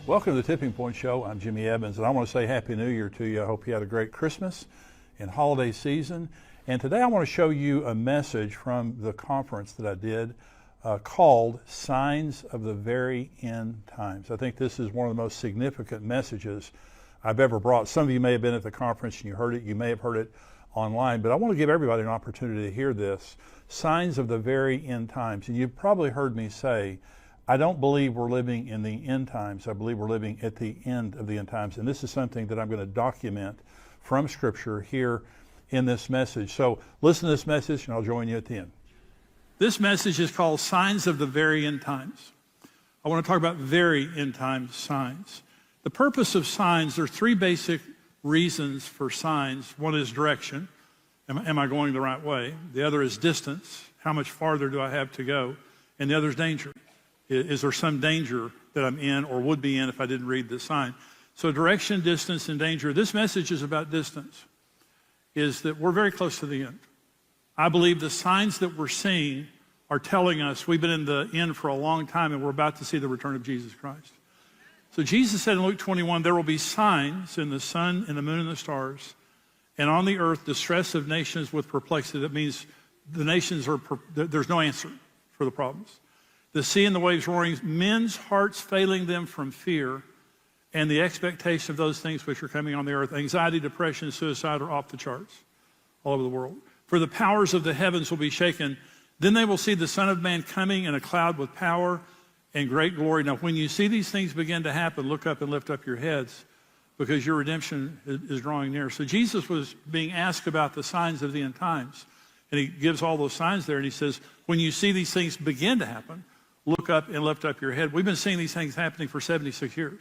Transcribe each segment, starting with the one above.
Welcome to the Tipping Point Show. I'm Jimmy Evans, and I want to say Happy New Year to you. I hope you had a great Christmas and holiday season. And today I want to show you a message from the conference that I did called Signs of the Very End Times. I think this is one of the most significant messages I've ever brought. Some of you may have been at the conference and you heard it. You may have heard it online, but I want to give everybody an opportunity to hear this. Signs of the Very End Times. And you've probably heard me say, I don't believe we're living in the end times. I believe we're living at the end of the end times. And this is something that I'm going to document from Scripture here in this message. So listen to this message and I'll join you at the end. This message is called Signs of the Very End Times. I want to talk about very end time signs. The purpose of signs, there are three basic reasons for signs. One is direction. Am I going the right way? The other is distance. How much farther do I have to go? And the other is danger. Is there some danger that I'm in or would be in if I didn't read this sign? So direction, distance, and danger. This message is about distance, is that we're very close to the end. I believe the signs that we're seeing are telling us we've been in the end for a long time and we're about to see the return of Jesus Christ. So Jesus said in Luke 21, there will be signs in the sun and the moon and the stars, and on the earth distress of nations with perplexity. That means the nations there's no answer for the problems. The sea and the waves roaring, men's hearts failing them from fear and the expectation of those things which are coming on the earth. Anxiety, depression, suicide are off the charts all over the world. For the powers of the heavens will be shaken. Then they will see the Son of Man coming in a cloud with power and great glory. Now, when you see these things begin to happen, look up and lift up your heads, because your redemption is drawing near. So Jesus was being asked about the signs of the end times. And he gives all those signs there. And he says, when you see these things begin to happen, look up and lift up your head. We've been seeing these things happening for 76 years.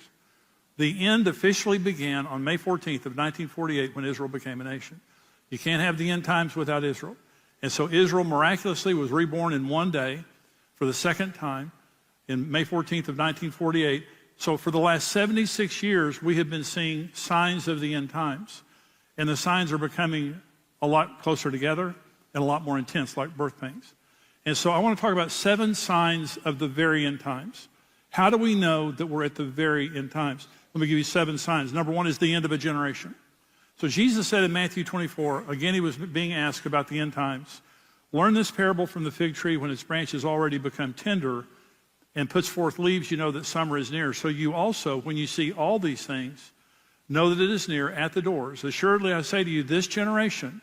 The end officially began on May 14th of 1948 when Israel became a nation. You can't have the end times without Israel. And so Israel miraculously was reborn in one day for the second time in May 14th of 1948. So for the last 76 years, we have been seeing signs of the end times. And the signs are becoming a lot closer together and a lot more intense, like birth pains. And so I want to talk about 7 signs of the very end times. How do we know that we're at the very end times? Let me give you 7 signs. Number 1 is the end of a generation. So Jesus said in Matthew 24, again, he was being asked about the end times. Learn this parable from the fig tree. When its branches already become tender and puts forth leaves, you know that summer is near. So you also, when you see all these things, know that it is near at the doors. Assuredly, I say to you, this generation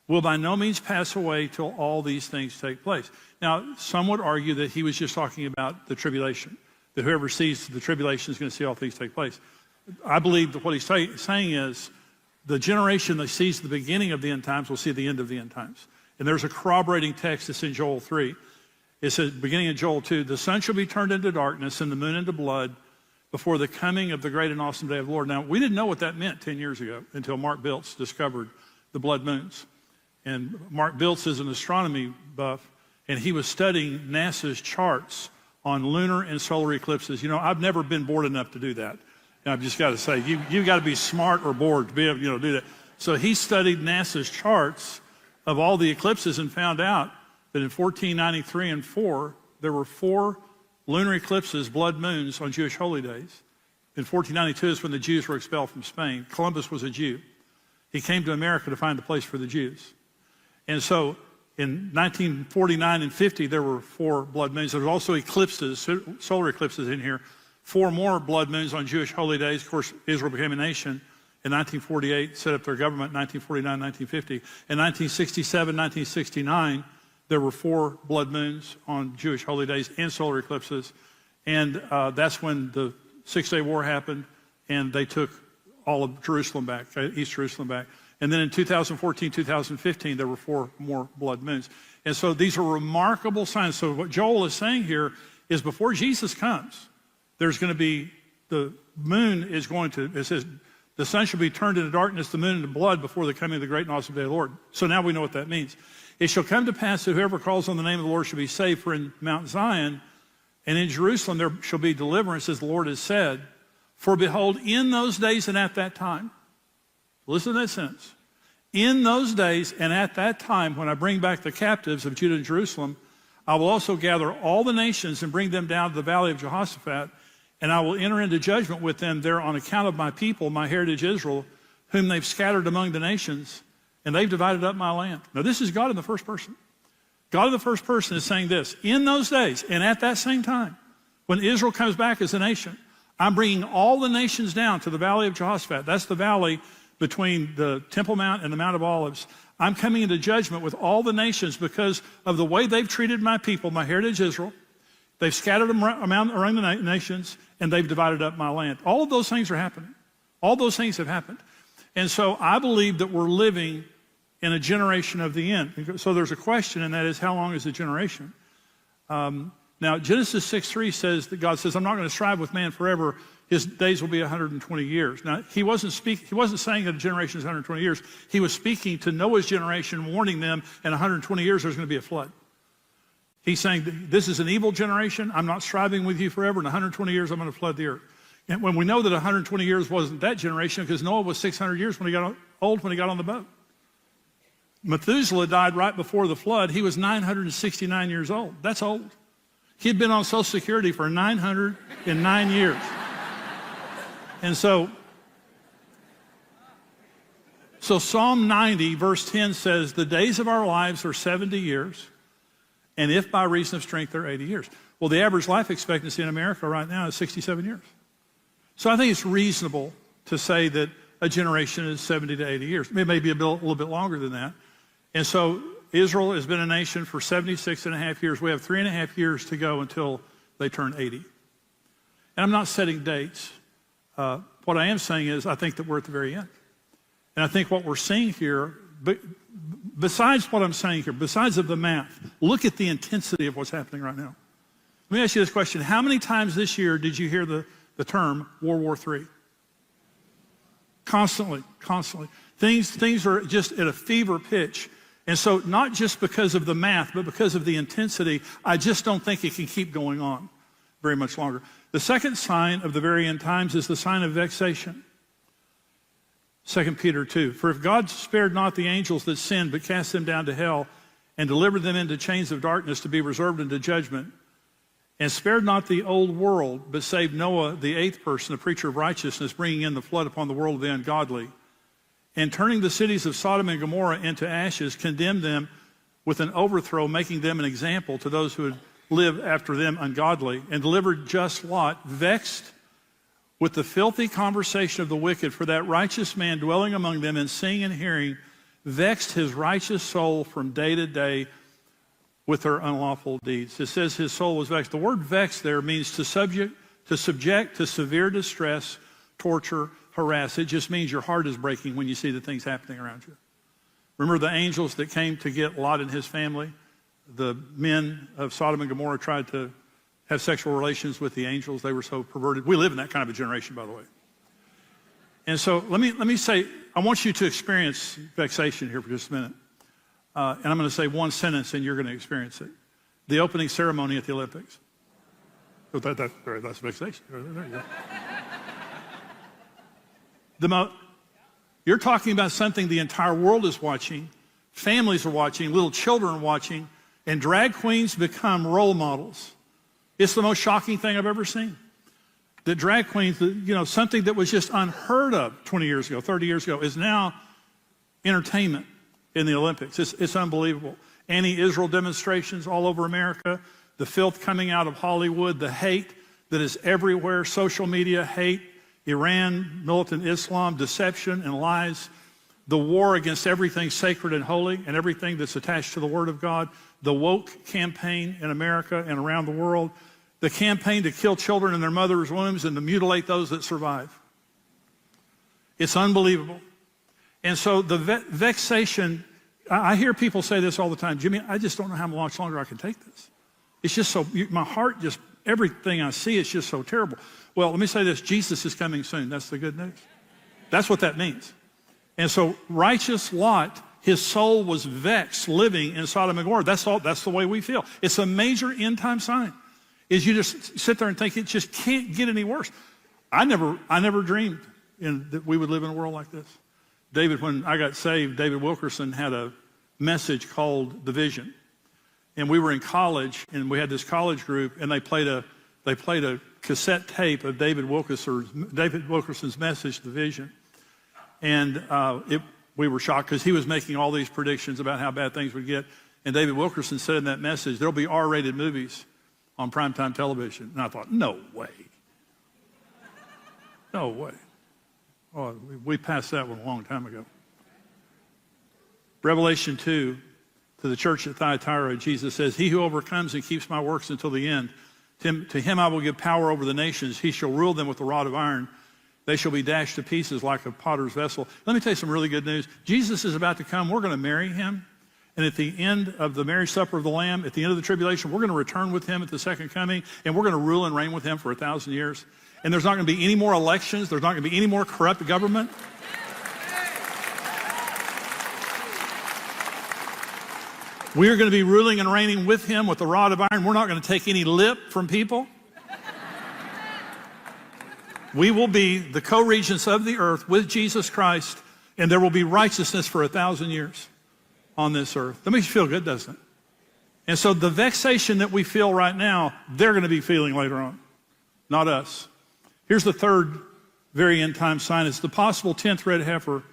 will by no means pass away till all these things take place. Now, some would argue that he was just talking about the tribulation, that whoever sees the tribulation is going to see all things take place. I believe that what he's saying is the generation that sees the beginning of the end times will see the end of the end times. And there's a corroborating text that's in Joel 3. It says, beginning in Joel 2, the sun shall be turned into darkness and the moon into blood before the coming of the great and awesome day of the Lord. Now, we didn't know what that meant 10 years ago until Mark Biltz discovered the blood moons. And Mark Biltz is an astronomy buff, and he was studying NASA's charts on lunar and solar eclipses. You know, I've never been bored enough to do that. And I've just got to say, you've got to be smart or bored to be able to do that. So he studied NASA's charts of all the eclipses and found out that in 1493 and 4, there were 4 lunar eclipses, blood moons, on Jewish holy days. In 1492 is when the Jews were expelled from Spain. Columbus was a Jew. He came to America to find a place for the Jews. And so in 1949 and 50, there were 4 blood moons. There were also eclipses, solar eclipses in here. 4 more blood moons on Jewish holy days. Of course, Israel became a nation in 1948, set up their government in 1949, 1950. In 1967, 1969, there were 4 blood moons on Jewish holy days and solar eclipses. And that's when the Six-Day War happened, and they took all of Jerusalem back, East Jerusalem back. And then in 2014, 2015, there were 4 more blood moons. And so these are remarkable signs. So what Joel is saying here is before Jesus comes, there's going to be, the moon is going to, it says, the sun shall be turned into darkness, the moon into blood before the coming of the great and awesome day of the Lord. So now we know what that means. It shall come to pass that whoever calls on the name of the Lord shall be saved. For in Mount Zion and in Jerusalem there shall be deliverance, as the Lord has said. For behold, in those days and at that time, listen to that sentence. In those days and at that time, when I bring back the captives of Judah and Jerusalem, I will also gather all the nations and bring them down to the valley of Jehoshaphat, and I will enter into judgment with them there on account of my people, my heritage Israel, whom they've scattered among the nations, and they've divided up my land. Now, this is God in the first person. God in the first person is saying this: in those days and at that same time, when Israel comes back as a nation, I'm bringing all the nations down to the valley of Jehoshaphat. That's the valley between the Temple Mount and the Mount of Olives. I'm coming into judgment with all the nations because of the way they've treated my people, my heritage Israel. They've scattered them around the nations, and they've divided up my land. All of those things are happening. All those things have happened. And so I believe that we're living in a generation of the end. So there's a question, and that is, how long is the generation? Now, Genesis 6:3 says that God says, I'm not going to strive with man forever. His days will be 120 years. Now, he wasn't saying that a generation is 120 years. He was speaking to Noah's generation, warning them in 120 years there's going to be a flood. He's saying, this is an evil generation. I'm not striving with you forever. In 120 years, I'm going to flood the earth. And when we know that 120 years wasn't that generation, because Noah was 600 years when he got old when he got on the boat. Methuselah died right before the flood. He was 969 years old. That's old. He'd been on Social Security for 909 years. And so Psalm 90, verse 10 says, the days of our lives are 70 years, and if by reason of strength, they're 80 years. Well, the average life expectancy in America right now is 67 years. So I think it's reasonable to say that a generation is 70 to 80 years. It may be a little bit longer than that. And so Israel has been a nation for 76 and a half years. We have 3.5 years to go until they turn 80. And I'm not setting dates. What I am saying is I think that we're at the very end. And I think what we're seeing here, besides what I'm saying here, besides of the math, look at the intensity of what's happening right now. Let me ask you this question. How many times this year did you hear the term World War III? Constantly. Things are just at a fever pitch. And so not just because of the math, but because of the intensity, I just don't think it can keep going on very much longer. The second sign of the very end times is the sign of vexation. 2 Peter 2, for if God spared not the angels that sinned, but cast them down to hell and delivered them into chains of darkness to be reserved unto judgment, and spared not the old world, but saved Noah, the eighth person, the preacher of righteousness, bringing in the flood upon the world of the ungodly, and turning the cities of Sodom and Gomorrah into ashes, condemned them with an overthrow, making them an example to those who would live after them ungodly, and delivered just Lot, vexed with the filthy conversation of the wicked, for that righteous man dwelling among them and seeing and hearing, vexed his righteous soul from day to day with their unlawful deeds. It says his soul was vexed. The word vexed there means to subject to severe distress, torture, harass. It just means your heart is breaking when you see the things happening around you. Remember the angels that came to get Lot and his family? The men of Sodom and Gomorrah tried to have sexual relations with the angels. They were so perverted. We live in that kind of a generation, by the way. And so let me say, I want you to experience vexation here for just a minute. And I'm going to say one sentence, and you're going to experience it. The opening ceremony at the Olympics. Oh, that's vexation. There you go. You're talking about something the entire world is watching, families are watching, little children are watching, and drag queens become role models. It's the most shocking thing I've ever seen. The drag queens, something that was just unheard of 20 years ago, 30 years ago, is now entertainment in the Olympics. It's unbelievable. Anti-Israel demonstrations all over America, the filth coming out of Hollywood, the hate that is everywhere, social media hate, Iran, militant Islam, deception and lies, the war against everything sacred and holy and everything that's attached to the Word of God, the woke campaign in America and around the world, the campaign to kill children in their mother's wombs and to mutilate those that survive. It's unbelievable. And so the vexation, I hear people say this all the time, Jimmy, I just don't know how much longer I can take this. It's just so, my heart just, everything I see is just so terrible. Well, let me say this, Jesus is coming soon. That's the good news. That's what that means. And so righteous Lot, his soul was vexed living in Sodom and Gomorrah. That's the way we feel. It's a major end time sign. Is you just sit there and think it just can't get any worse. I never dreamed that we would live in a world like this. David, when I got saved, David Wilkerson had a message called The Vision. And we were in college, and we had this college group, and they played a cassette tape of David Wilkerson's message, The Vision. And we were shocked because he was making all these predictions about how bad things would get. And David Wilkerson said in that message, there'll be R-rated movies on primetime television. And I thought, no way. No way. Oh, we passed that one a long time ago. Revelation 2, to the church at Thyatira, Jesus says, he who overcomes and keeps my works until the end, to him I will give power over the nations. He shall rule them with a rod of iron. They shall be dashed to pieces like a potter's vessel. Let me tell you some really good news. Jesus is about to come. We're going to marry him. And at the end of the marriage supper of the Lamb, at the end of the tribulation, we're going to return with him at the second coming, and we're going to rule and reign with him for 1,000 years. And there's not going to be any more elections. There's not going to be any more corrupt government. We are going to be ruling and reigning with him with a rod of iron. We're not going to take any lip from people. We will be the co-regents of the earth with Jesus Christ, and there will be righteousness for 1,000 years on this earth. That makes you feel good, doesn't it? And so the vexation that we feel right now, they're going to be feeling later on, not us. Here's the third very end time sign. It's the possible 10th red heifer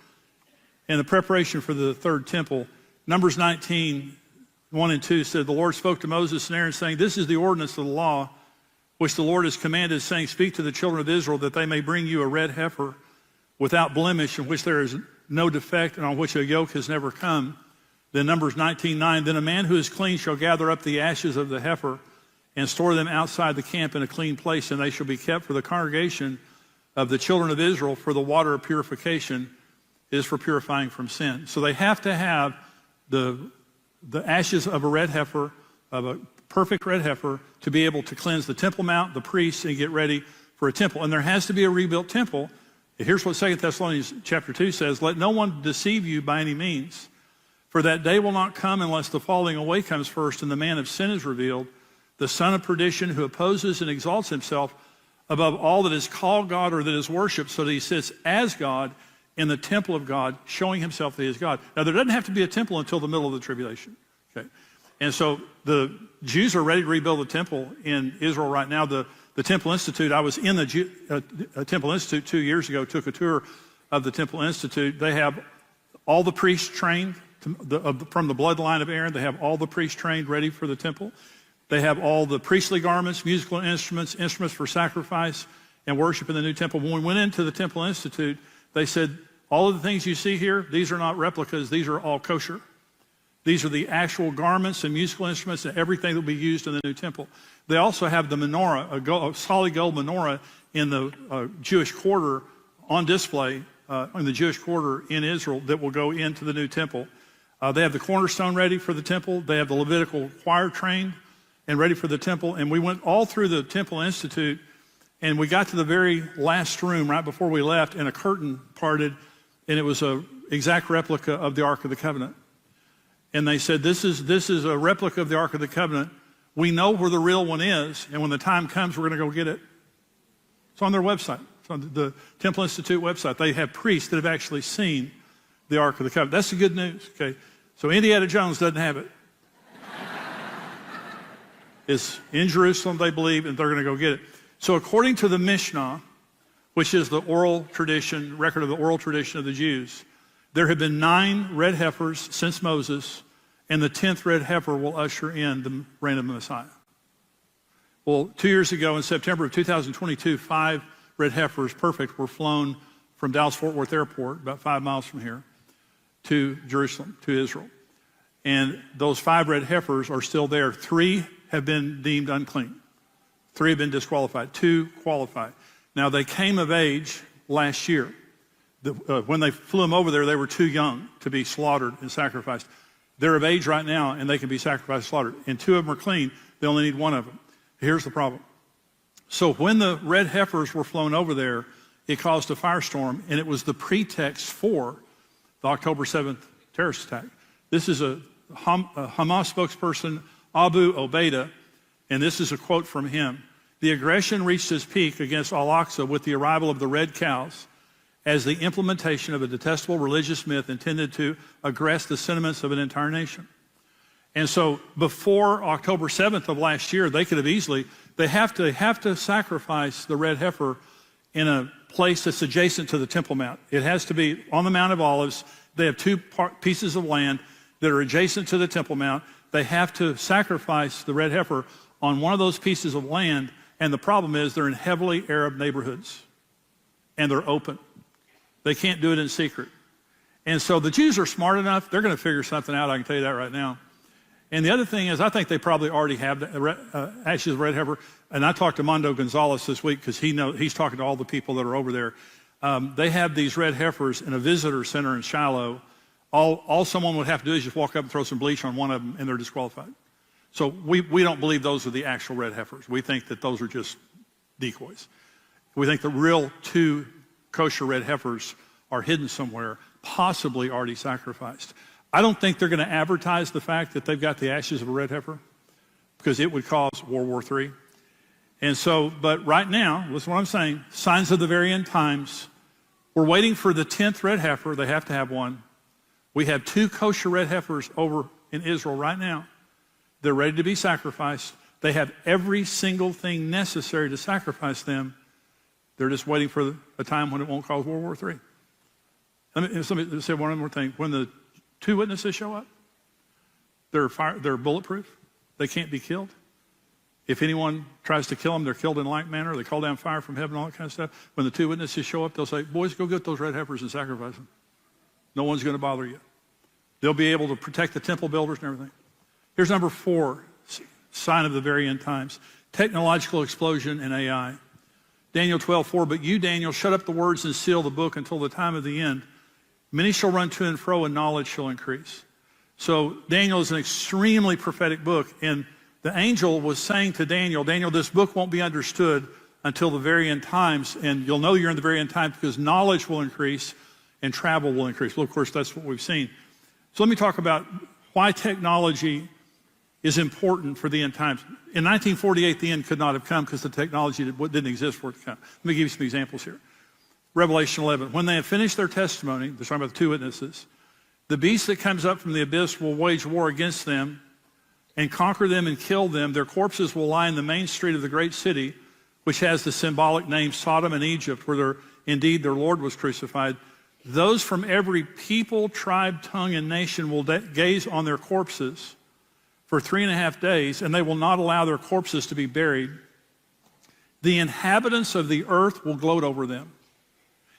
and the preparation for the third temple. Numbers 19, 1 and 2 said, the Lord spoke to Moses and Aaron, saying, this is the ordinance of the law, which the Lord has commanded, saying, speak to the children of Israel that they may bring you a red heifer without blemish, in which there is no defect, and on which a yoke has never come. Then Numbers 19:9, then a man who is clean shall gather up the ashes of the heifer and store them outside the camp in a clean place, and they shall be kept for the congregation of the children of Israel, for the water of purification is for purifying from sin. So they have to have the ashes of a red heifer, of a perfect red heifer, to be able to cleanse the Temple Mount, the priests, and get ready for a temple. And there has to be a rebuilt temple. Here's what 2 Thessalonians chapter 2 says, let no one deceive you by any means, for that day will not come unless the falling away comes first, and the man of sin is revealed, the son of perdition, who opposes and exalts himself above all that is called God or that is worshipped, so that he sits as God in the temple of God, showing himself that he is God. Now, there doesn't have to be a temple until the middle of the tribulation. Okay? And so the Jews are ready to rebuild the temple in Israel right now. The Temple Institute, I was in the Temple Institute 2 years ago, took a tour of the Temple Institute. They have all the priests trained from the bloodline of Aaron. They have all the priests trained ready for the temple. They have all the priestly garments, musical instruments, instruments for sacrifice and worship in the new temple. When we went into the Temple Institute, they said, all of the things you see here, these are not replicas, these are all kosher. These are the actual garments and musical instruments and everything that will be used in the new temple. They also have the menorah, a solid gold menorah in the Jewish quarter on display in the Jewish quarter in Israel that will go into the new temple. They have the cornerstone ready for the temple. They have the Levitical choir trained and ready for the temple. And we went all through the Temple Institute, and we got to the very last room right before we left, and a curtain parted, and it was an exact replica of the Ark of the Covenant. And they said, this is a replica of the Ark of the Covenant. We know where the real one is, and when the time comes, we're going to go get it. It's on their website. It's on the Temple Institute website. They have priests that have actually seen the Ark of the Covenant. That's the good news, okay? So Indiana Jones doesn't have it. It's in Jerusalem, they believe, and they're going to go get it. So according to the Mishnah, which is the oral tradition, record of the oral tradition of the Jews, there have been 9 red heifers since Moses, and the 10th red heifer will usher in the reign of the Messiah. Well, 2 years ago in September of 2022, 5 red heifers, perfect, were flown from Dallas-Fort Worth Airport, about 5 miles from here, to Jerusalem, to Israel. And those 5 red heifers are still there. 3 have been deemed unclean. 3 have been disqualified. 2 qualified. Now, they came of age last year. When they flew them over there, they were too young to be slaughtered and sacrificed. They're of age right now, and they can be sacrificed and slaughtered. And 2 of them are clean. They only need 1 of them. Here's the problem. So when the red heifers were flown over there, it caused a firestorm, and it was the pretext for the October 7th terrorist attack. This is a Hamas spokesperson, Abu Obaida, and this is a quote from him. The aggression reached its peak against Al-Aqsa with the arrival of the red cows as the implementation of a detestable religious myth intended to aggress the sentiments of an entire nation. And so before October 7th of last year, they could have easily They have to sacrifice the red heifer in a place that's adjacent to the Temple Mount. It has to be on the Mount of Olives. They have two pieces of land that are adjacent to the Temple Mount. They have to sacrifice the red heifer on one of those pieces of land, and the problem is they're in heavily Arab neighborhoods, and they're open. They can't do it in secret. And so the Jews are smart enough, they're going to figure something out, I can tell you that right now. And the other thing is, I think they probably already have the ashes of red heifer. And I talked to Mondo Gonzalez this week because he's talking to all the people that are over there. They have these red heifers in a visitor center in Shiloh. All someone would have to do is just walk up and throw some bleach on one of them, and they're disqualified. So we don't believe those are the actual red heifers. We think that those are just decoys. We think the real two kosher red heifers are hidden somewhere, possibly already sacrificed. I don't think they're going to advertise the fact that they've got the ashes of a red heifer because it would cause World War III. And so, but right now, listen to what I'm saying, signs of the very end times. We're waiting for the 10th red heifer. They have to have one. We have 2 kosher red heifers over in Israel right now. They're ready to be sacrificed. They have every single thing necessary to sacrifice them. They're just waiting for a time when it won't cause World War III. Let me say one more thing. When the 2 witnesses show up, they're bulletproof. They can't be killed. If anyone tries to kill them, they're killed in like manner. They call down fire from heaven, all that kind of stuff. When the 2 witnesses show up, they'll say, boys, go get those red heifers and sacrifice them. No one's going to bother you. They'll be able to protect the temple builders and everything. Here's number 4, sign of the very end times. Technological explosion in AI. Daniel 12:4, but you, Daniel, shut up the words and seal the book until the time of the end. Many shall run to and fro, and knowledge shall increase. So Daniel is an extremely prophetic book, and the angel was saying to Daniel, Daniel, this book won't be understood until the very end times, and you'll know you're in the very end times because knowledge will increase and travel will increase. Well, of course, that's what we've seen. So let me talk about why technology is important for the end times. In 1948, the end could not have come because the technology didn't exist for it to come. Let me give you some examples here. Revelation 11, when they have finished their testimony, they're talking about the 2 witnesses, the beast that comes up from the abyss will wage war against them and conquer them and kill them. Their corpses will lie in the main street of the great city, which has the symbolic name Sodom and Egypt, where indeed their Lord was crucified. Those from every people, tribe, tongue, and nation will gaze on their corpses for 3.5 days, and they will not allow their corpses to be buried. The inhabitants of the earth will gloat over them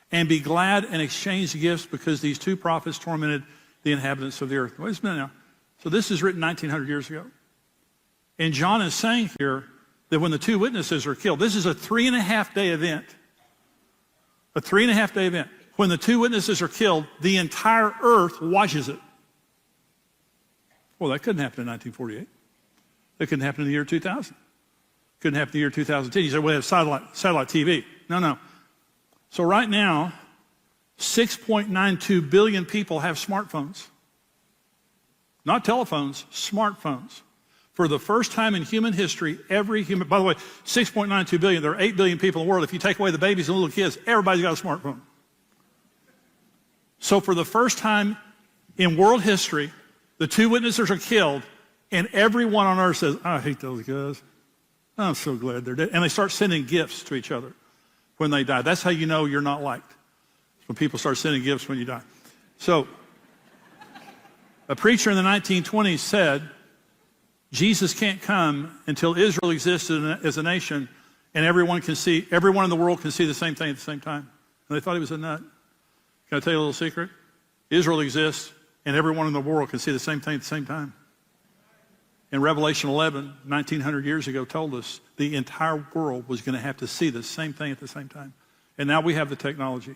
and be glad and exchange gifts because these 2 prophets tormented the inhabitants of the earth. Wait a minute now. So this is written 1900 years ago. And John is saying here that when the 2 witnesses are killed, this is a 3.5-day event. A 3.5-day event. When the 2 witnesses are killed, the entire earth watches it. Well, that couldn't happen in 1948. That couldn't happen in the year 2000. Couldn't happen in the year 2010. You say, well, they have satellite TV. No. So right now, 6.92 billion people have smartphones. Not telephones, smartphones. For the first time in human history, every human, by the way, 6.92 billion, there are 8 billion people in the world. If you take away the babies and little kids, everybody's got a smartphone. So for the first time in world history, the 2 witnesses are killed, and everyone on earth says, I hate those guys. I'm so glad they're dead. And they start sending gifts to each other when they die. That's how you know you're not liked. When people start sending gifts when you die. So a preacher in the 1920s said, Jesus can't come until Israel exists as a nation and everyone in the world can see the same thing at the same time. And they thought he was a nut. Can I tell you a little secret? Israel exists and everyone in the world can see the same thing at the same time. In Revelation 11, 1900 years ago, told us the entire world was going to have to see the same thing at the same time. And now we have the technology.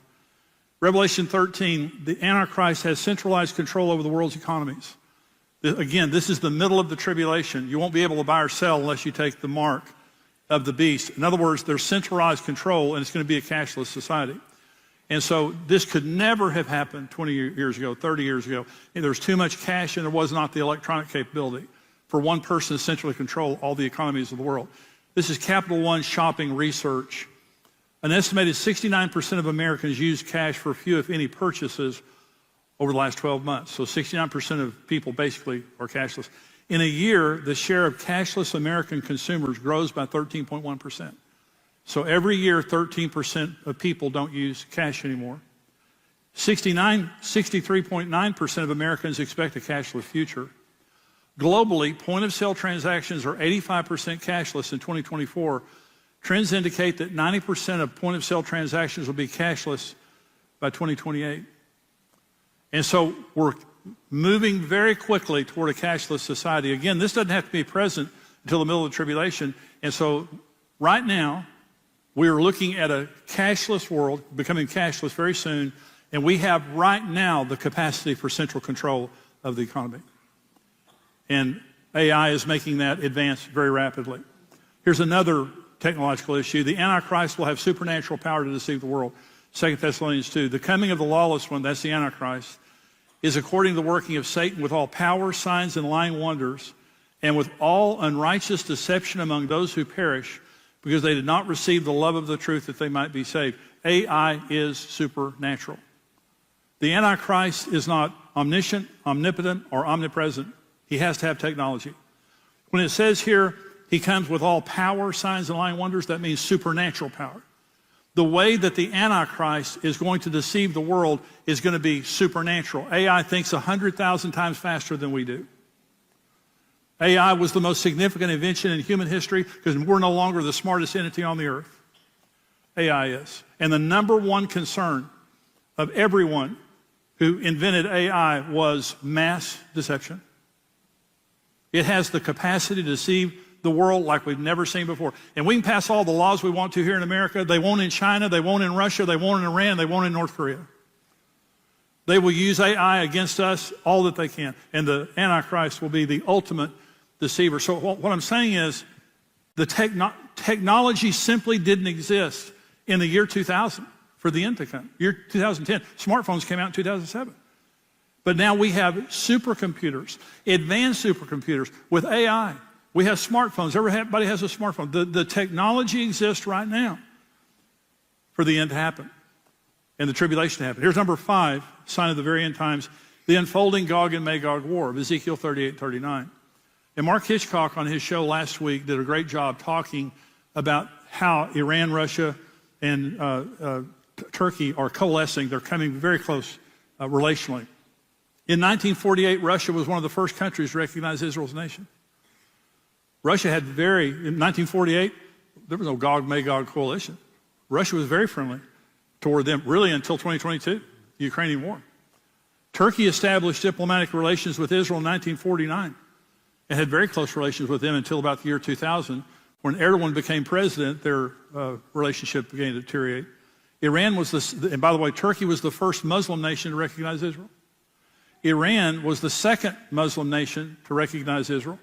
Revelation 13, the Antichrist has centralized control over the world's economies. Again, this is the middle of the tribulation. You won't be able to buy or sell unless you take the mark of the beast. In other words, there's centralized control, and it's going to be a cashless society. And so this could never have happened 20 years ago, 30 years ago. There was too much cash, and there was not the electronic capability for one person to centrally control all the economies of the world. This is Capital One shopping research. An estimated 69% of Americans use cash for few, if any, purchases over the last 12 months. So 69% of people basically are cashless. In a year, the share of cashless American consumers grows by 13.1%. So every year, 13% of people don't use cash anymore. 63.9% of Americans expect a cashless future. Globally, point-of-sale transactions are 85% cashless in 2024. Trends indicate that 90% of point-of-sale transactions will be cashless by 2028. And so we're moving very quickly toward a cashless society. Again, this doesn't have to be present until the middle of the tribulation. And so right now, we are looking at a cashless world, becoming cashless very soon, and we have right now the capacity for central control of the economy. And AI is making that advance very rapidly. Here's another technological issue. The Antichrist will have supernatural power to deceive the world. 2 Thessalonians 2. The coming of the lawless one, that's the Antichrist, is according to the working of Satan with all power, signs, and lying wonders, and with all unrighteous deception among those who perish, because they did not receive the love of the truth that they might be saved. AI is supernatural. The Antichrist is not omniscient, omnipotent, or omnipresent. He has to have technology. When it says here, he comes with all power, signs, and lying wonders, that means supernatural power. The way that the Antichrist is going to deceive the world is going to be supernatural. AI thinks 100,000 times faster than we do. AI was the most significant invention in human history because we're no longer the smartest entity on the earth. AI is. And the number one concern of everyone who invented AI was mass deception. It has the capacity to deceive the world like we've never seen before. And we can pass all the laws we want to here in America. They won't in China, they won't in Russia, they won't in Iran, they won't in North Korea. They will use AI against us all that they can. And the Antichrist will be the ultimate deceiver. So what I'm saying is the technology simply didn't exist in the year 2000 for the end to come. Year 2010. Smartphones came out in 2007. But now we have supercomputers, advanced supercomputers with AI. We have smartphones. Everybody has a smartphone. The technology exists right now for the end to happen and the tribulation to happen. Here's number 5, sign of the very end times, the unfolding Gog and Magog war of Ezekiel 38:39. And Mark Hitchcock on his show last week did a great job talking about how Iran, Russia, and Turkey are coalescing. They're coming very close relationally. In 1948, Russia was one of the first countries to recognize Israel as a nation. Russia had in 1948, there was no Gog-Magog coalition. Russia was very friendly toward them, really until 2022, the Ukrainian war. Turkey established diplomatic relations with Israel in 1949 and had very close relations with them until about the year 2000. When Erdogan became president, their relationship began to deteriorate. Iran was and by the way, Turkey was the first Muslim nation to recognize Israel. Iran was the second Muslim nation to recognize Israel,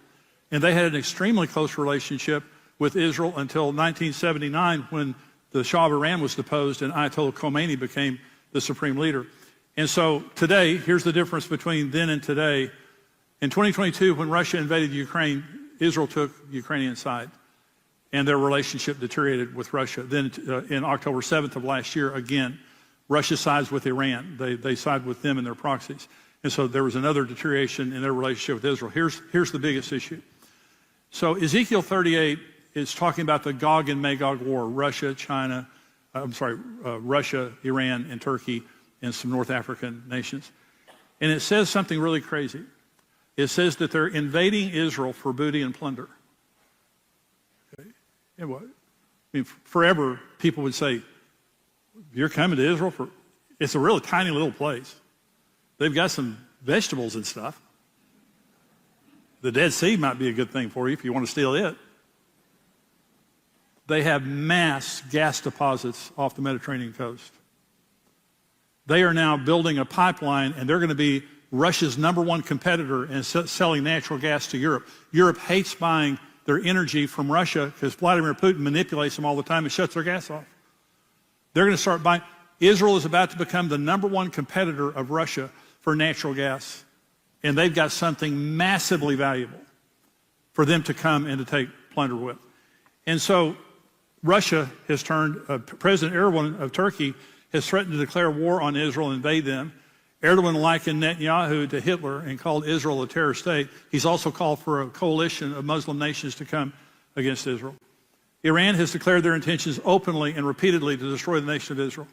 and they had an extremely close relationship with Israel until 1979 when the Shah of Iran was deposed and Ayatollah Khomeini became the supreme leader. And so today, here's the difference between then and today. In 2022, when Russia invaded Ukraine, Israel took Ukrainian side, and their relationship deteriorated with Russia. Then in October 7th of last year, again, Russia sides with Iran. They side with them and their proxies. And so there was another deterioration in their relationship with Israel. Here's the biggest issue. So Ezekiel 38 is talking about the Gog and Magog war, Russia, Iran, and Turkey, and some North African nations. And it says something really crazy. It says that they're invading Israel for booty and plunder. Okay. And what? I mean, forever, people would say, you're coming to Israel for, it's a really tiny little place. They've got some vegetables and stuff. The Dead Sea might be a good thing for you if you want to steal it. They have mass gas deposits off the Mediterranean coast. They are now building a pipeline, and they're going to be Russia's #1 competitor in selling natural gas to Europe. Europe hates buying their energy from Russia because Vladimir Putin manipulates them all the time and shuts their gas off. They're going to start buying. Israel is about to become the #1 competitor of Russia for natural gas. And they've got something massively valuable for them to come and to take plunder with. And so Russia has turned, President Erdogan of Turkey has threatened to declare war on Israel and invade them. Erdogan likened Netanyahu to Hitler and called Israel a terror state. He's also called for a coalition of Muslim nations to come against Israel. Iran has declared their intentions openly and repeatedly to destroy the nation of Israel.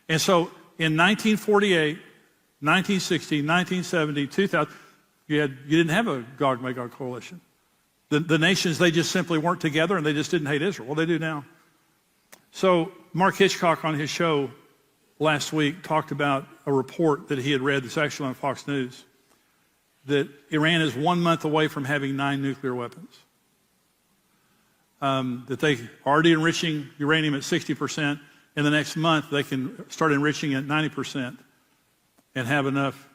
And so in 1948, 1960, 1970, 2000, you didn't have a Gog-Magog coalition. The nations, they just simply weren't together and they just didn't hate Israel. Well, they do now. So Mark Hitchcock on his show last week talked about a report that he had read that's actually on Fox News, that Iran is 1 month away from having 9 nuclear weapons. That they are already enriching uranium at 60%. In the next month, they can start enriching at 90% and have enough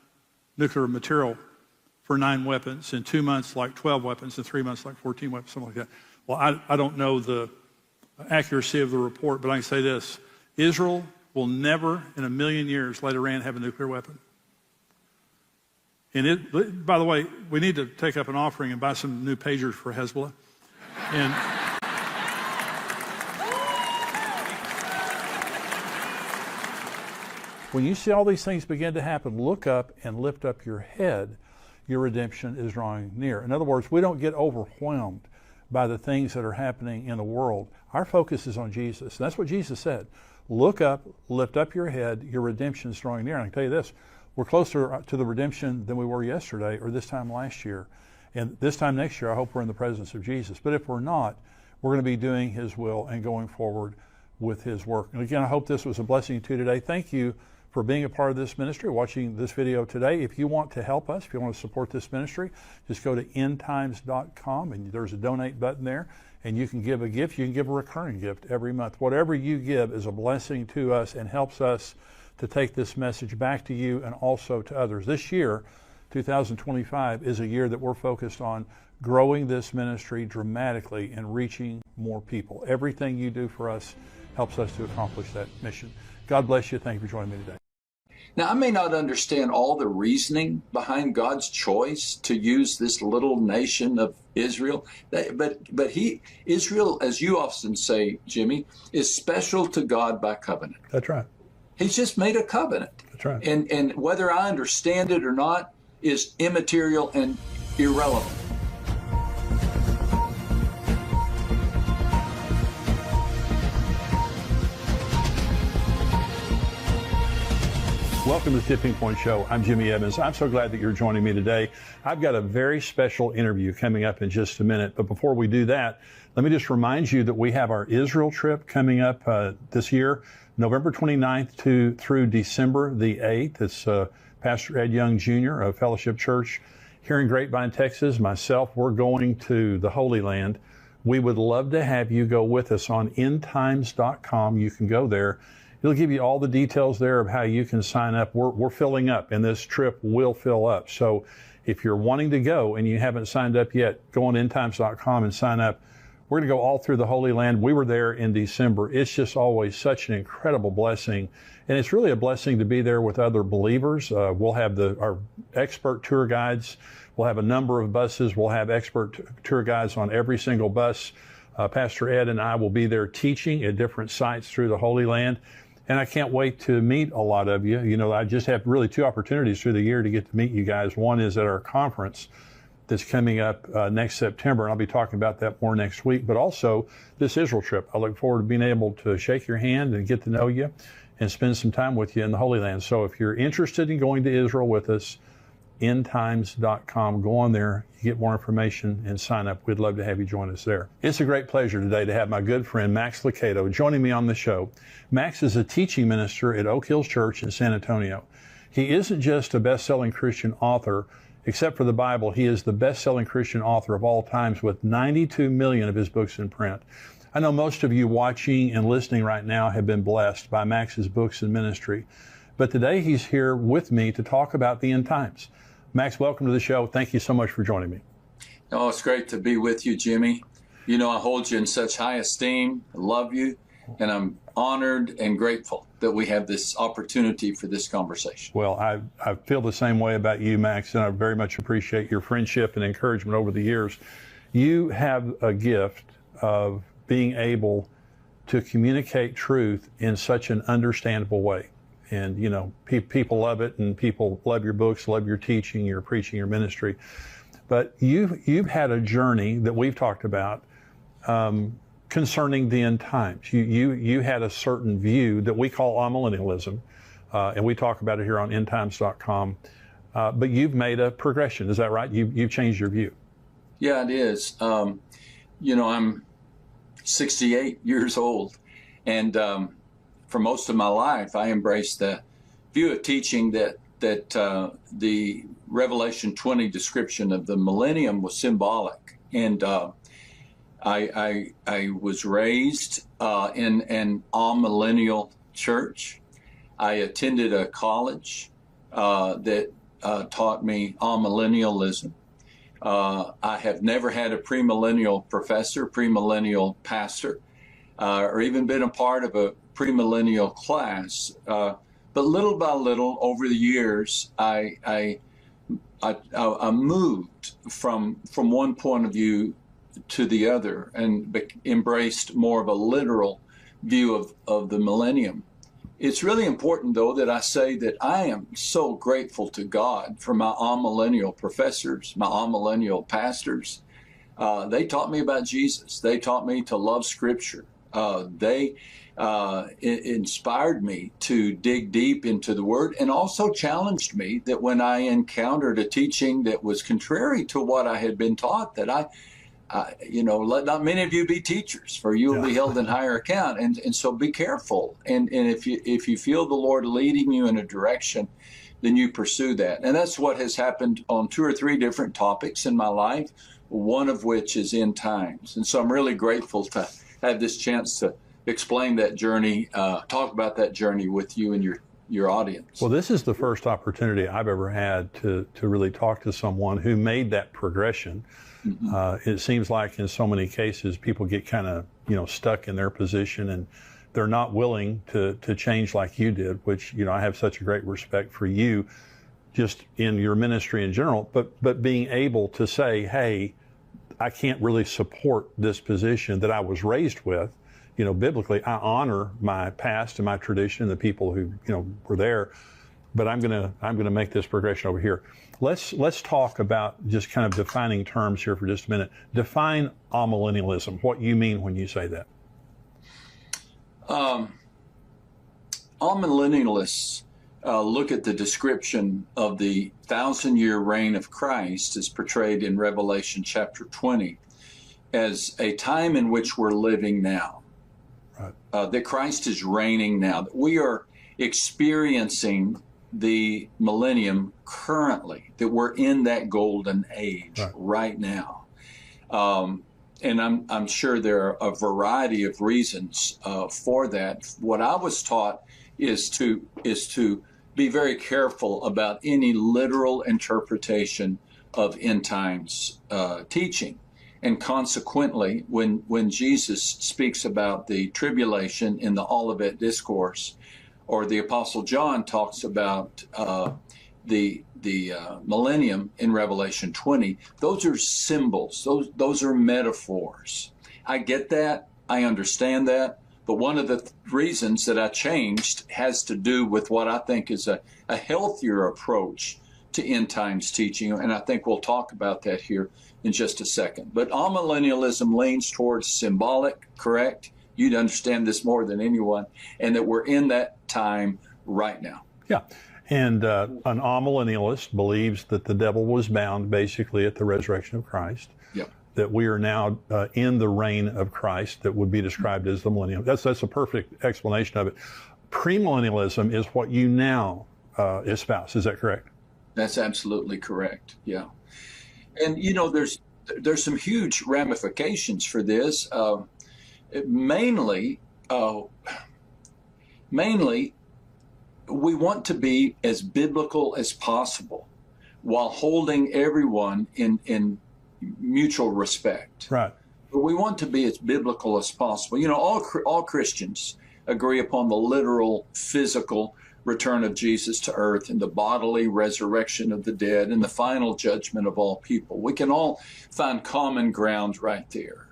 nuclear material for 9 weapons. In 2 months, like 12 weapons. In 3 months, like 14 weapons, something like that. Well, I don't know the accuracy of the report, but I can say this. Israel will never in a million years let Iran have a nuclear weapon. And by the way, we need to take up an offering and buy some new pagers for Hezbollah. And when you see all these things begin to happen, look up and lift up your head. Your redemption is drawing near. In other words, we don't get overwhelmed by the things that are happening in the world. Our focus is on Jesus. And that's what Jesus said. Look up, lift up your head, your redemption is drawing near. And I can tell you this, we're closer to the redemption than we were yesterday or this time last year. And this time next year, I hope we're in the presence of Jesus. But if we're not, we're going to be doing His will and going forward with His work. And again, I hope this was a blessing to you today. Thank you for being a part of this ministry, watching this video today. If you want to help us, if you want to support this ministry, just go to endtimes.com and there's a donate button there and you can give a gift. You can give a recurring gift every month. Whatever you give is a blessing to us and helps us to take this message back to you and also to others. This year, 2025, is a year that we're focused on growing this ministry dramatically and reaching more people. Everything you do for us helps us to accomplish that mission. God bless you. Thank you for joining me today. Now, I may not understand all the reasoning behind God's choice to use this little nation of Israel, but Israel, as you often say, Jimmy, is special to God by covenant. That's right. He's just made a covenant. That's right. And whether I understand it or not is immaterial and irrelevant. Welcome to the Tipping Point Show. I'm Jimmy Evans. I'm so glad that you're joining me today. I've got a very special interview coming up in just a minute. But before we do that, let me just remind you that we have our Israel trip coming up this year, November 29th through December the 8th. It's Pastor Ed Young Jr. of Fellowship Church here in Grapevine, Texas. Myself, we're going to the Holy Land. We would love to have you go with us on endtimes.com. You can go there. It'll give you all the details there of how you can sign up. We're filling up, and this trip will fill up. So if you're wanting to go and you haven't signed up yet, go on endtimes.com and sign up. We're going to go all through the Holy Land. We were there in December. It's just always such an incredible blessing. And it's really a blessing to be there with other believers. We'll have our expert tour guides. We'll have a number of buses. We'll have expert tour guides on every single bus. Pastor Ed and I will be there teaching at different sites through the Holy Land. And I can't wait to meet a lot of you. You know, I just have really 2 opportunities through the year to get to meet you guys. One is at our conference that's coming up next September, and I'll be talking about that more next week, but also this Israel trip. I look forward to being able to shake your hand and get to know you and spend some time with you in the Holy Land. So if you're interested in going to Israel with us, endtimes.com. Go on there, you get more information and sign up. We'd love to have you join us there. It's a great pleasure today to have my good friend Max Lucado joining me on the show. Max is a teaching minister at Oak Hills Church in San Antonio. He isn't just a best-selling Christian author. Except for the Bible, he is the best-selling Christian author of all times with 92 million of his books in print. I know most of you watching and listening right now have been blessed by Max's books and ministry. But today he's here with me to talk about the end times. Max, welcome to the show. Thank you so much for joining me. Oh, it's great to be with you, Jimmy. You know, I hold you in such high esteem. I love you. And I'm honored and grateful that we have this opportunity for this conversation. Well, I feel the same way about you, Max, and I very much appreciate your friendship and encouragement over the years. You have a gift of being able to communicate truth in such an understandable way. And, you know, people love it, and people love your books, love your teaching, your preaching, your ministry. But you've had a journey that we've talked about concerning the end times. You had a certain view that we call amillennialism, and we talk about it here on endtimes.com. But you've made a progression. Is that right? You've changed your view. Yeah, it is. You know, I'm 68 years old, and for most of my life, I embraced the view of teaching that the Revelation 20 description of the millennium was symbolic. And I was raised in an amillennial church. I attended a college that taught me amillennialism. I have never had a premillennial professor, premillennial pastor, or even been a part of a premillennial class. But little by little, over the years, I moved from one point of view to the other and embraced more of a literal view of the millennium. It's really important, though, that I say that I am so grateful to God for my amillennial professors, my amillennial pastors. They taught me about Jesus. They taught me to love Scripture. They inspired me to dig deep into the Word, and also challenged me that when I encountered a teaching that was contrary to what I had been taught, that you know, let not many of you be teachers, for you will be held in higher account. And so be careful. And if you feel the Lord leading you in a direction, then you pursue that. And that's what has happened on 2 or 3 different topics in my life, one of which is end times. And so I'm really grateful to have this chance to explain that journey, talk about that journey with you and your audience. Well, this is the first opportunity I've ever had to really talk to someone who made that progression. Mm-hmm. It seems like in so many cases, people get kind of, you know, stuck in their position, and they're not willing to change like you did, which, you know, I have such a great respect for you just in your ministry in general, but being able to say, hey, I can't really support this position that I was raised with. You know, biblically, I honor my past and my tradition and the people who, you know, were there, but I'm gonna make this progression over here. Let's talk about just kind of defining terms here for just a minute. Define amillennialism. What you mean when you say that? Amillennialists look at the description of the 1,000-year reign of Christ as portrayed in Revelation chapter 20 as a time in which we're living now. Right. That Christ is reigning now, that we are experiencing the millennium currently, that we're in that golden age right now. And I'm sure there are a variety of reasons for that. What I was taught is to be very careful about any literal interpretation of end times teaching. And consequently, when Jesus speaks about the tribulation in the Olivet Discourse, or the Apostle John talks about the millennium in Revelation 20, those are symbols. Those are metaphors. I get that. I understand that. But one of the reasons that I changed has to do with what I think is a healthier approach to end times teaching. And I think we'll talk about that here in just a second. But amillennialism leans towards symbolic, correct? You'd understand this more than anyone, and that we're in that time right now. Yeah. And an amillennialist believes that the devil was bound basically at the resurrection of Christ. Yep. That we are now in the reign of Christ that would be described as the millennium. That's a perfect explanation of it. Premillennialism is what you now espouse. Is that correct? That's absolutely correct. Yeah. And, you know, there's some huge ramifications for this. Mainly, we want to be as biblical as possible while holding everyone in mutual respect. Right. But we want to be as biblical as possible. You know, all Christians agree upon the literal, physical return of Jesus to earth and the bodily resurrection of the dead and the final judgment of all people. We can all find common ground right there.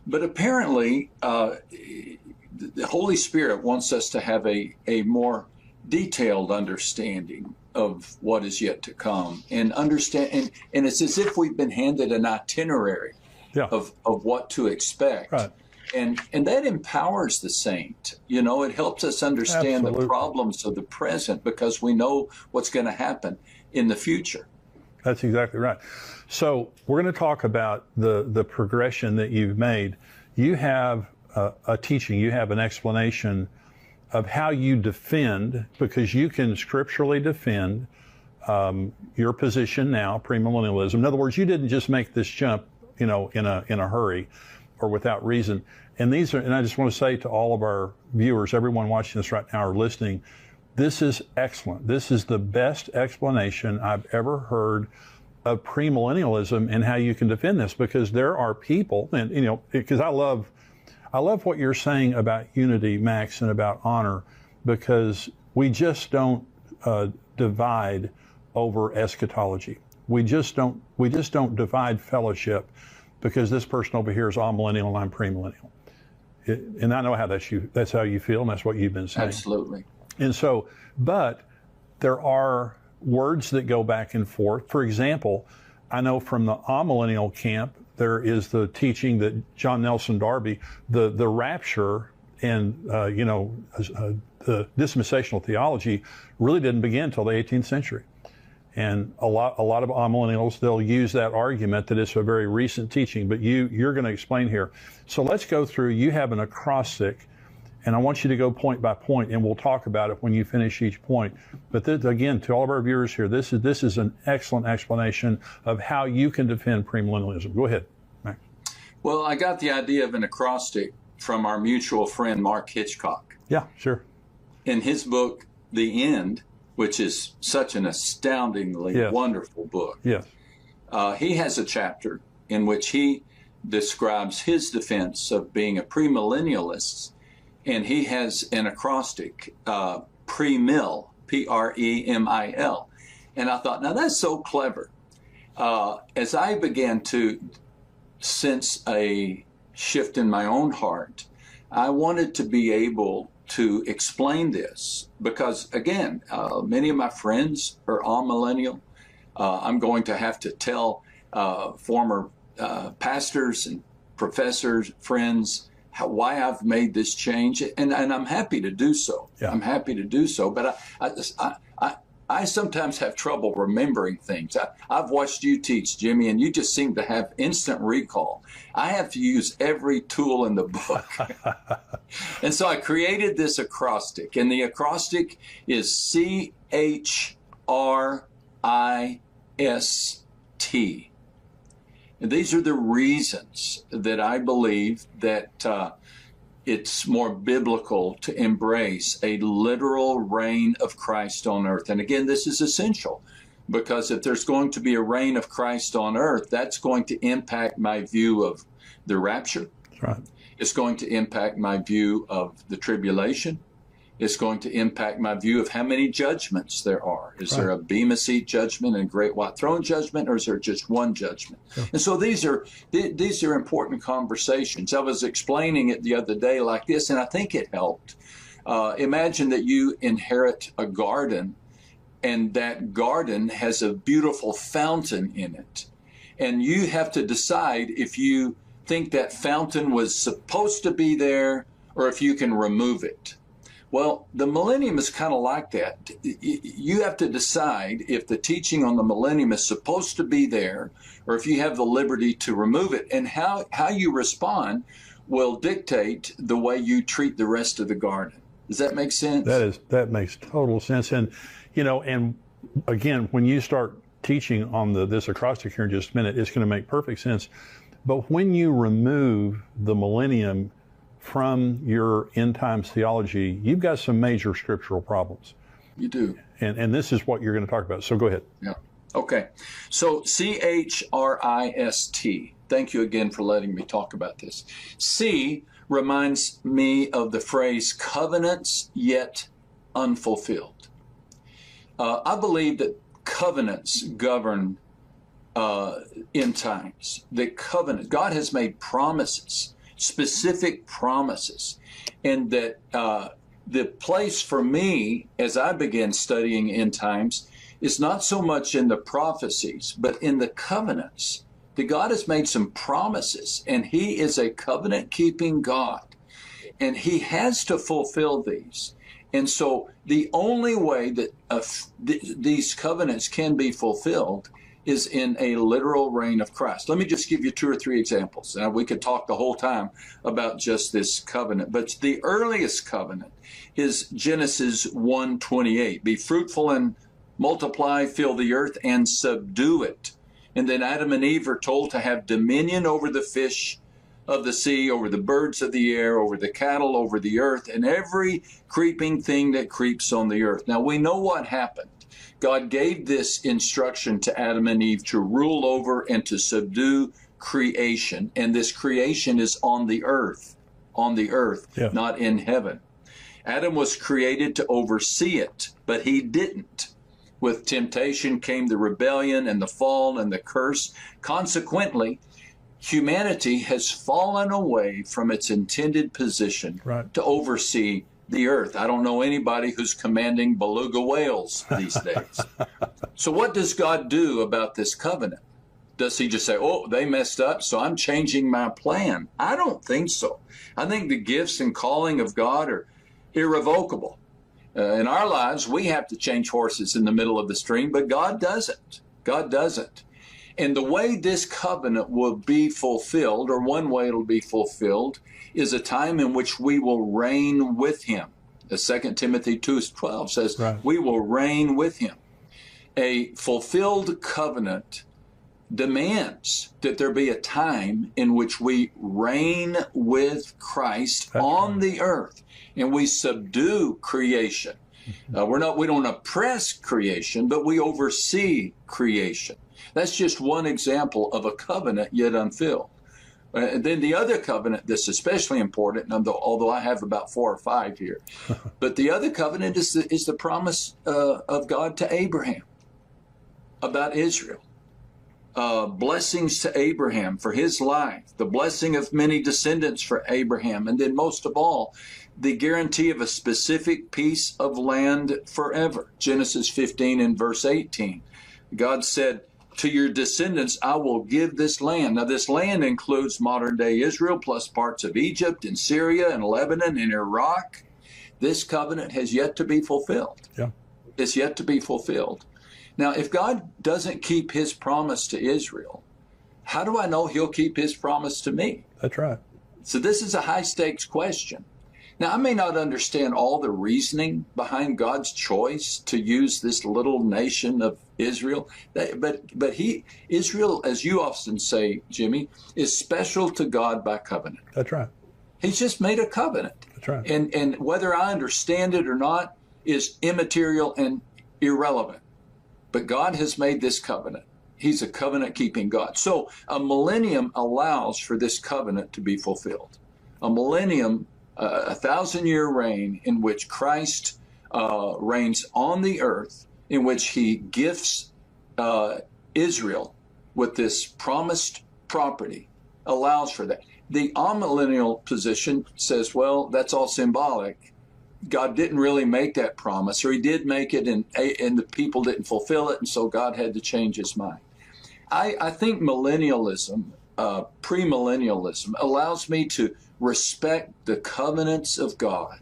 But apparently, the Holy Spirit wants us to have a more detailed understanding of what is yet to come, and and it's as if we've been handed an itinerary of what to expect. Right. And that empowers the saint. You know, it helps us understand the problems of the present because we know what's going to happen in the future. That's exactly right. So we're going to talk about the progression that you've made. You have a teaching, you have an explanation of how you defend, because you can scripturally defend your position now, premillennialism. In other words, you didn't just make this jump, you know, in a hurry or without reason. And these are, and I just want to say to all of our viewers, everyone watching this right now or listening, this is excellent. This is the best explanation I've ever heard of premillennialism and how you can defend this, because there are people, and you know, because I love what you're saying about unity, Max, and about honor, because we just don't divide over eschatology. We just don't divide fellowship because this person over here is all millennial and I'm premillennial. And I know how that's how you feel, and that's what you've been saying. Absolutely. And so, but there are words that go back and forth. For example, I know from the amillennial camp, there is the teaching that John Nelson Darby, the rapture and, the dispensational theology really didn't begin until the 18th century. And a lot of amillennials, they'll use that argument that it's a very recent teaching, but you're going to explain here. So let's go through. You have an acrostic, and I want you to go point by point, and we'll talk about it when you finish each point. But this, again, to all of our viewers here, this is an excellent explanation of how you can defend premillennialism. Go ahead, Max. Well, I got the idea of an acrostic from our mutual friend, Mark Hitchcock. Yeah, sure. In his book, The End, which is such an astoundingly wonderful book. Yes. He has a chapter in which he describes his defense of being a premillennialist, and he has an acrostic, premill, P-R-E-M-I-L. And I thought, now that's so clever. As I began to sense a shift in my own heart, I wanted to be able to explain this because, again, many of my friends are amillennial. I'm going to have to tell former pastors and professors, friends, why I've made this change, and I'm happy to do so. Yeah. I'm happy to do so, but I sometimes have trouble remembering things. I've watched you teach, Jimmy, and you just seem to have instant recall. I have to use every tool in the book. And so I created this acrostic, and the acrostic is CHRIST. And these are the reasons that I believe that it's more biblical to embrace a literal reign of Christ on earth. And again, this is essential because if there's going to be a reign of Christ on earth, that's going to impact my view of the rapture. That's right. It's going to impact my view of the tribulation. It's going to impact my view of how many judgments there are. Is there a Bema Seat judgment and a Great White Throne judgment, or is there just one judgment? Yeah. And so these are important conversations. I was explaining it the other day like this, and I think it helped. Imagine that you inherit a garden, and that garden has a beautiful fountain in it. And you have to decide if you think that fountain was supposed to be there or if you can remove it. Well, the millennium is kind of like that. You have to decide if the teaching on the millennium is supposed to be there or if you have the liberty to remove it. And how you respond will dictate the way you treat the rest of the garden. Does that make sense? That makes total sense. And, and again, when you start teaching on this acrostic here in just a minute, it's going to make perfect sense. But when you remove the millennium from your end times theology, you've got some major scriptural problems. You do. And this is what you're going to talk about. So go ahead. Yeah. Okay. So CHRIST. Thank you again for letting me talk about this. C reminds me of the phrase covenants yet unfulfilled. I believe that covenants govern end times. That God has made promises, specific promises, and that the place for me as I began studying end times is not so much in the prophecies, but in the covenants. That God has made some promises, and He is a covenant-keeping God, and He has to fulfill these. And so the only way that these covenants can be fulfilled is in a literal reign of Christ. Let me just give you 2 or 3 examples. Now, we could talk the whole time about just this covenant, but the earliest covenant is Genesis 1:28. Be fruitful and multiply, fill the earth, and subdue it. And then Adam and Eve are told to have dominion over the fish of the sea, over the birds of the air, over the cattle, over the earth, and every creeping thing that creeps on the earth. Now, we know what happened. God gave this instruction to Adam and Eve to rule over and to subdue creation. And this creation is on the earth, Yeah. not in heaven. Adam was created to oversee it, but he didn't. With temptation came the rebellion and the fall and the curse. Consequently, humanity has fallen away from its intended position to oversee the earth. I don't know anybody who's commanding beluga whales these days. So what does God do about this covenant? Does He just say, oh, they messed up, so I'm changing my plan? I don't think so. I think the gifts and calling of God are irrevocable. In our lives, we have to change horses in the middle of the stream, but God doesn't. God doesn't. And the way this covenant will be fulfilled, or one way it'll be fulfilled, is a time in which we will reign with Him. As 2 Timothy 2:12 says, we will reign with Him. A fulfilled covenant demands that there be a time in which we reign with Christ on the earth, and we subdue creation. We don't oppress creation, but we oversee creation. That's just one example of a covenant yet unfilled. And then the other covenant that's especially important, although I have about 4 or 5 here, but the other covenant is the promise of God to Abraham about Israel. Blessings to Abraham for his life, the blessing of many descendants for Abraham, and then most of all, the guarantee of a specific piece of land forever. Genesis 15 and verse 18. God said, to your descendants, I will give this land. Now, this land includes modern-day Israel, plus parts of Egypt and Syria and Lebanon and Iraq. This covenant has yet to be fulfilled. Yeah. It's yet to be fulfilled. Now, if God doesn't keep His promise to Israel, how do I know He'll keep His promise to me? That's right. So this is a high-stakes question. Now, I may not understand all the reasoning behind God's choice to use this little nation of Israel, but Israel, as you often say, Jimmy, is special to God by covenant. That's right. He's just made a covenant. That's right. And whether I understand it or not is immaterial and irrelevant. But God has made this covenant. He's a covenant-keeping God. So a millennium allows for this covenant to be fulfilled. A millennium, a 1,000-year reign in which Christ reigns on the earth, in which He gifts Israel with this promised property, allows for that. The amillennial position says, well, that's all symbolic. God didn't really make that promise, or He did make it, and the people didn't fulfill it, and so God had to change His mind. I think millennialism, premillennialism, allows me to respect the covenants of God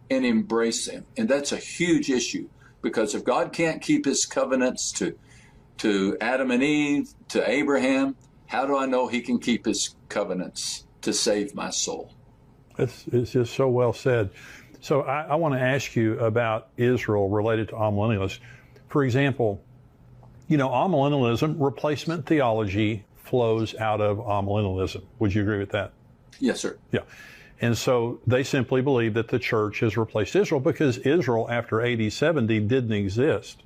and embrace them, and that's a huge issue, because if God can't keep His covenants to Adam and Eve, to Abraham, how do I know He can keep His covenants to save my soul? It's just so well said. So I want to ask you about Israel related to amillennialists. For example, amillennialism, replacement theology flows out of amillennialism. Would you agree with that? Yes, sir. Yeah. And so they simply believe that the church has replaced Israel because Israel after AD 70 didn't exist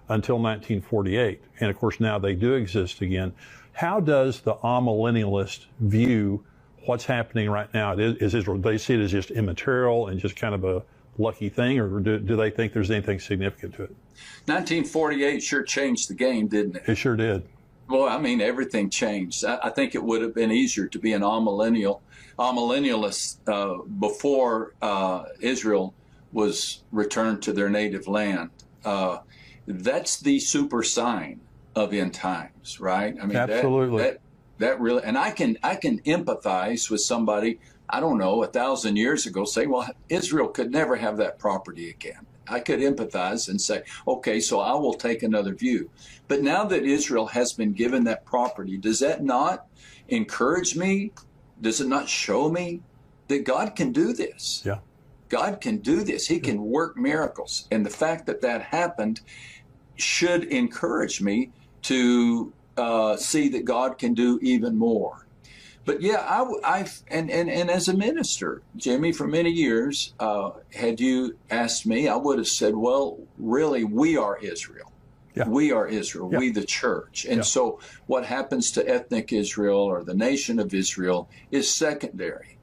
until 1948. And of course now they do exist again. How does the amillennialist view what's happening right now? Is Israel, they see it as just immaterial and just kind of a lucky thing, or do they think there's anything significant to it? 1948 sure changed the game, didn't it? It sure did. Well, I mean, everything changed. I think it would have been easier to be an amillennialist before Israel was returned to their native land. That's the super sign of end times, right? I mean, Absolutely. That really, and I can empathize with somebody, I don't know, 1,000 years ago, say, well, Israel could never have that property again. I could empathize and say, okay, so I will take another view. But now that Israel has been given that property, does that not encourage me? Does it not show me that God can do this? Yeah. God can do this. He can work miracles. And the fact that that happened should encourage me to see that God can do even more. But yeah, and as a minister, Jimmy, for many years, had you asked me, I would have said, well, really, we are Israel. Yeah. We are Israel, we the church. And so what happens to ethnic Israel or the nation of Israel is secondary.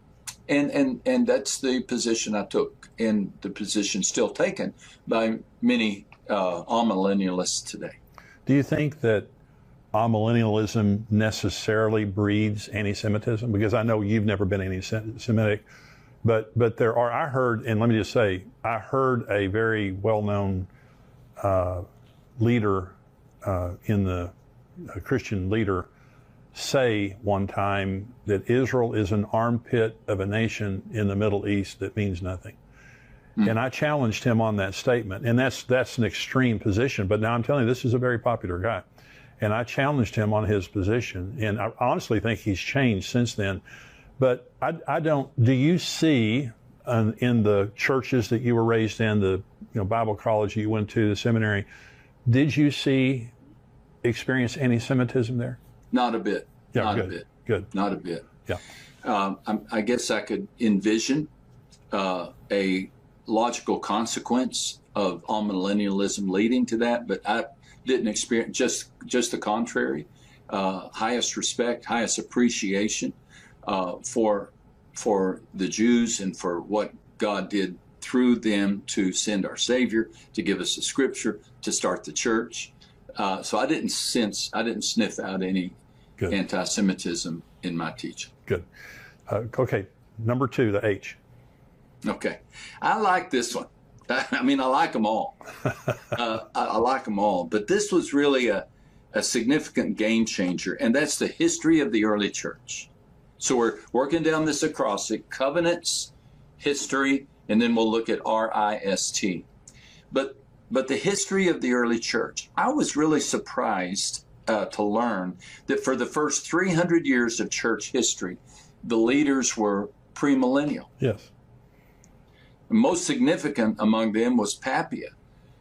And that's the position I took, and the position still taken by many amillennialists today. Do you think that amillennialism necessarily breeds anti-Semitism? Because I know you've never been anti-Semitic, but there are, I heard, and let me just say, I heard a very well-known leader a Christian leader say one time that Israel is an armpit of a nation in the Middle East that means nothing. And I challenged him on that statement. And that's an extreme position, but now I'm telling you, this is a very popular guy. And I challenged him on his position, and I honestly think he's changed since then. But I don't, do you see in the churches that you were raised in, the Bible college you went to, the seminary, did you experience anti-Semitism there? Not a bit. Yeah, not good. a bit. Good. Not a bit. Yeah. I guess I could envision a logical consequence of amillennialism leading to that, but I didn't experience, just the contrary. Highest respect, highest appreciation for the Jews and for what God did through them to send our Savior, to give us the Scripture, to start the church. So I didn't sniff out any anti-Semitism in my teaching. Good. Okay, number 2, the H. Okay, I like this one. I mean, I like them all. I like them all. But this was really a significant game changer, and that's the history of the early church. So we're working down this acrostic: covenants, history, and then we'll look at RIST. But the history of the early church, I was really surprised to learn that for the first 300 years of church history, the leaders were premillennial. Yes. Most significant among them was Papia,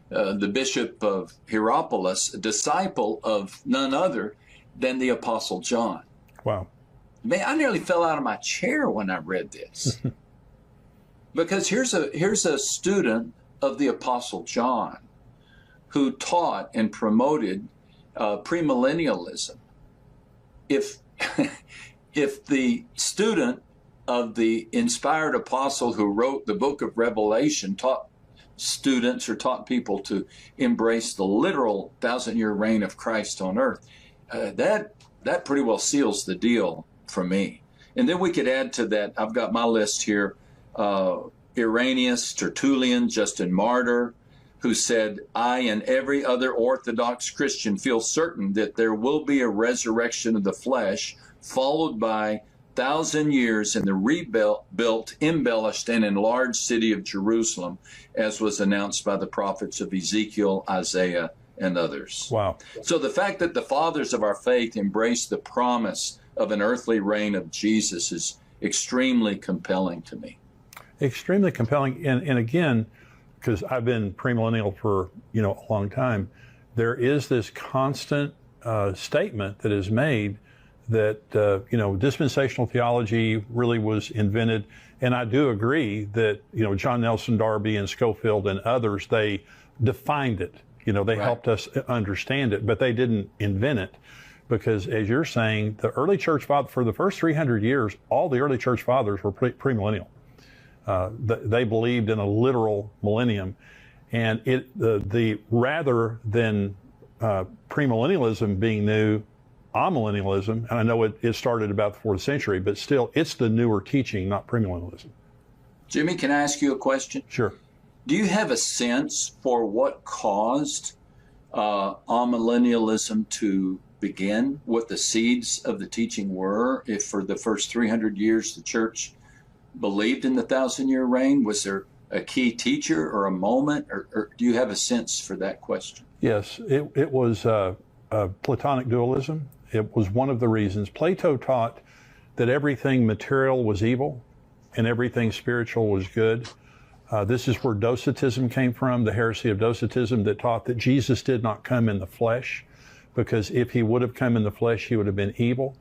the bishop of Hierapolis, a disciple of none other than the Apostle John. Wow. Man, I nearly fell out of my chair when I read this. Because here's a student of the Apostle John who taught and promoted premillennialism. If the student of the inspired apostle who wrote the book of Revelation taught students or taught people to embrace the literal 1,000-year reign of Christ on earth, that pretty well seals the deal for me. And then we could add to that, I've got my list here, Irenaeus, Tertullian, Justin Martyr, who said, I and every other Orthodox Christian feel certain that there will be a resurrection of the flesh, followed by 1,000 years in the rebuilt, embellished, and enlarged city of Jerusalem, as was announced by the prophets of Ezekiel, Isaiah, and others. Wow. So the fact that the fathers of our faith embraced the promise of an earthly reign of Jesus is extremely compelling to me. Extremely compelling. And again, because I've been premillennial for a long time, there is this constant statement that is made that dispensational theology really was invented. And I do agree that John Nelson Darby and Schofield and others, they defined it. They helped us understand it, but they didn't invent it. Because as you're saying, the early church father, for the first 300 years, all the early church fathers were premillennial. They believed in a literal millennium, and the rather than premillennialism being new, amillennialism, and I know it started about the 4th century, but still, it's the newer teaching, not premillennialism. Jimmy, can I ask you a question? Sure. Do you have a sense for what caused amillennialism to begin, what the seeds of the teaching were? If for the first 300 years the church believed in the 1,000-year reign, was there a key teacher or a moment, or do you have a sense for that question? Yes, it was Platonic dualism. It was one of the reasons. Plato taught that everything material was evil and everything spiritual was good. This is where Docetism came from, the heresy of Docetism that taught that Jesus did not come in the flesh, because if he would have come in the flesh, he would have been evil.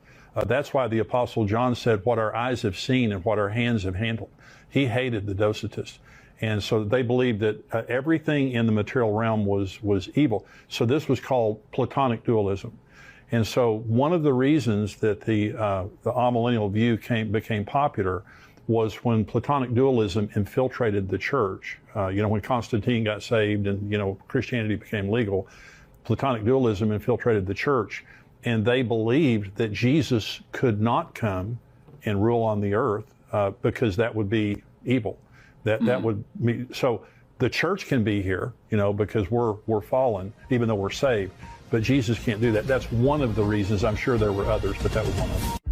That's why the Apostle John said, what our eyes have seen and what our hands have handled. He hated the Docetists. And so they believed that everything in the material realm was evil. So this was called Platonic dualism. And so one of the reasons that the amillennial view became popular was when Platonic dualism infiltrated the church. When Constantine got saved and, Christianity became legal, Platonic dualism infiltrated the church, and they believed that Jesus could not come and rule on the earth because that would be evil. That would be, so the church can be here, because we're fallen, even though we're saved, but Jesus can't do that. That's one of the reasons. I'm sure there were others, but that was one of them.